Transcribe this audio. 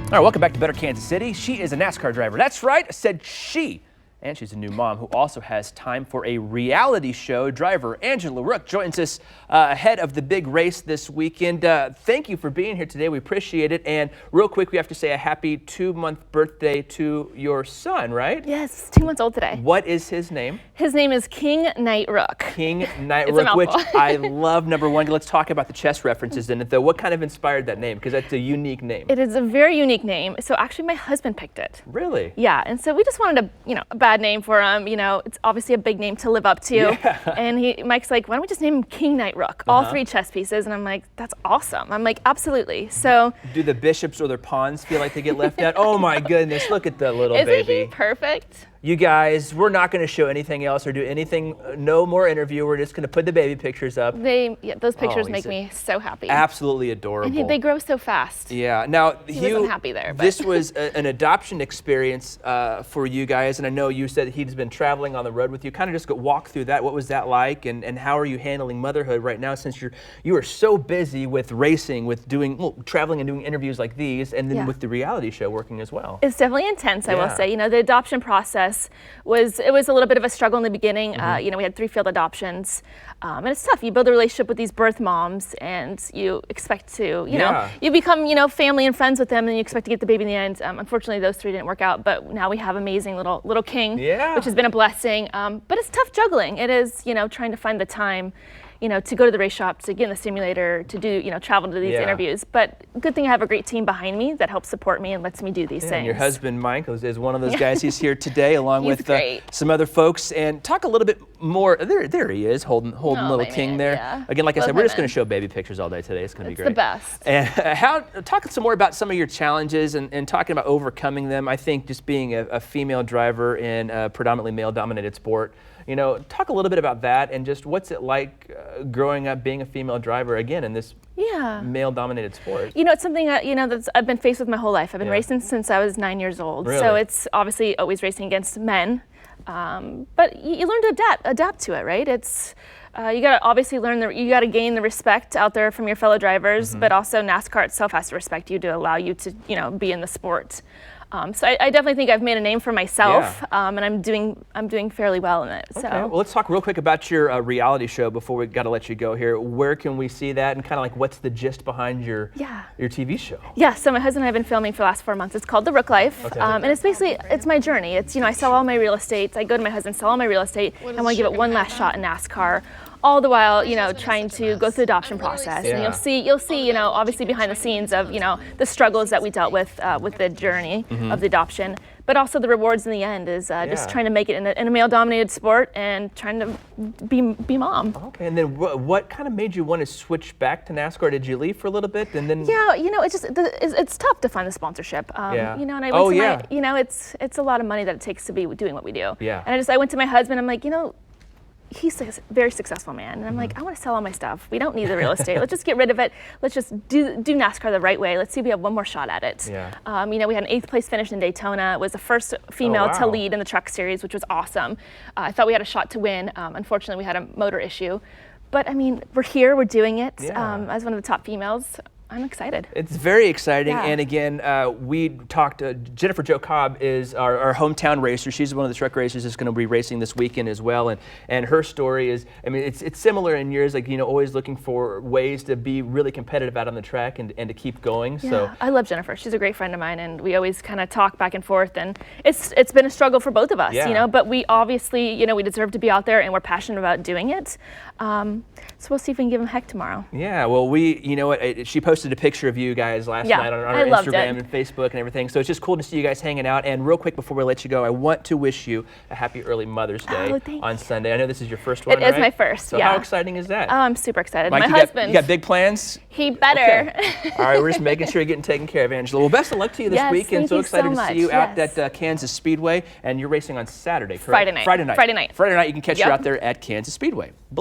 All right, welcome back to Better Kansas City. She is a NASCAR driver. That's right, I said she. And she's a new mom who also has time for a reality show. Driver Angela Ruch joins us ahead of the big race this weekend. Thank you for being here today. We appreciate it. And real quick, we have to say a happy 2-month birthday to your son, right? Yes, 2 months old today. What is his name? His name is King Knight Rook. King Knight Rook, which I love. Number one, let's talk about the chess references in it, though. What kind of inspired that name? Because that's a unique name. It is a very unique name. So actually, my husband picked it. Really? Yeah, and so we just wanted a bad name for him. It's obviously a big name to live up to. Yeah. And Mike's like, why don't we just name him King Knight Rook? All 3 chess pieces. And I'm like, that's awesome. I'm like, absolutely. So do the bishops or their pawns feel like they get left out? Oh my goodness, look at the little baby. Isn't he perfect? You guys, we're not going to show anything else or do anything, no more interview. We're just going to put the baby pictures up. Those pictures make me so happy. Absolutely adorable. And they grow so fast. Yeah. Now, he wasn't happy there. But. This was an adoption experience for you guys, and I know you said he's been traveling on the road with you. Kind of just walk through that. What was that like, and how are you handling motherhood right now since you are so busy with racing, with traveling and doing interviews like these, and then with the reality show working as well? It's definitely intense, I will say. The adoption process was a little bit of a struggle in the beginning. We had 3 failed adoptions, and it's tough. You build a relationship with these birth moms, and you expect to, you become, family and friends with them, and you expect to get the baby in the end. Unfortunately, those 3 didn't work out, but now we have amazing little King, which has been a blessing. But it's tough juggling. It is, trying to find the time. To go to the race shop, to get in the simulator, to do, travel to these interviews. But good thing I have a great team behind me that helps support me and lets me do these things. And your husband, Mike, is one of those guys. He's here today along with some other folks. And talk a little bit more. There he is, holding little King there. Yeah. Again, like I said, we're just going to show baby pictures all day today. It's going to be great. It's the best. And talk some more about some of your challenges and talking about overcoming them. I think just being a female driver in a predominantly male-dominated sport, talk a little bit about that and just what's it like growing up being a female driver again in this male-dominated sport. It's something that I've been faced with my whole life. I've been racing since I was 9 years old. Really? So it's obviously always racing against men, but you learn to adapt to it, right? It's you got to obviously you got to gain the respect out there from your fellow drivers, but also NASCAR itself has to respect you to allow you to be in the sport. So I definitely think I've made a name for myself, and I'm doing fairly well in it. Okay. So well, let's talk real quick about your reality show before we got to let you go here. Where can we see that, and kind of like what's the gist behind your TV show? Yeah. So my husband and I have been filming for the last 4 months. It's called The Rook Life, and it's basically my journey. It's I sell all my real estate. I go to my husband, sell all my real estate, and want to give it one last shot in NASCAR. All the while, trying to go through the adoption process, and you'll see, obviously behind the scenes of, the struggles that we dealt with the journey of the adoption, but also the rewards in the end is just trying to make it in a male-dominated sport and trying to be mom. Okay, and then what kind of made you want to switch back to NASCAR? Did you leave for a little bit, and then? Yeah, it's tough to find the sponsorship. And I went to it's a lot of money that it takes to be doing what we do. Yeah. And I went to my husband. I'm like, he's a very successsul man, and I'm like, I want to sell all my stuff. We don't need the real estate. Let's just get rid of it. Let's just do NASCAR the right way. Let's see if we have one more shot at it. Yeah. We had an 8th place finish in Daytona. It was the first female to lead in the truck series, which was awesome. I thought we had a shot to win. Unfortunately, we had a motor issue. But we're here, we're doing it as one of the top females. I'm excited. It's very exciting, and again, we talked. Jennifer Jo Cobb is our hometown racer. She's one of the truck racers that's going to be racing this weekend as well, and her story is, it's similar in yours, like always looking for ways to be really competitive out on the track and to keep going. Yeah, so I love Jennifer. She's a great friend of mine, and we always kind of talk back and forth, and it's been a struggle for both of us, but we obviously, we deserve to be out there, and we're passionate about doing it. So we'll see if we can give him heck tomorrow. Yeah, well, she posted a picture of you guys last night on our Instagram and Facebook and everything. So it's just cool to see you guys hanging out. And real quick before we let you go, I want to wish you a happy early Mother's Day on Sunday. I know this is your first one, It is my first, So how exciting is that? Oh, I'm super excited. Mike, my husband. You got big plans? He better. Okay. All right, we're just making sure you're getting taken care of, Angela. Well, best of luck to you this weekend. So excited to see you out at Kansas Speedway. And you're racing on Saturday, correct? Friday night. Friday night. You can catch her out there at Kansas Speedway.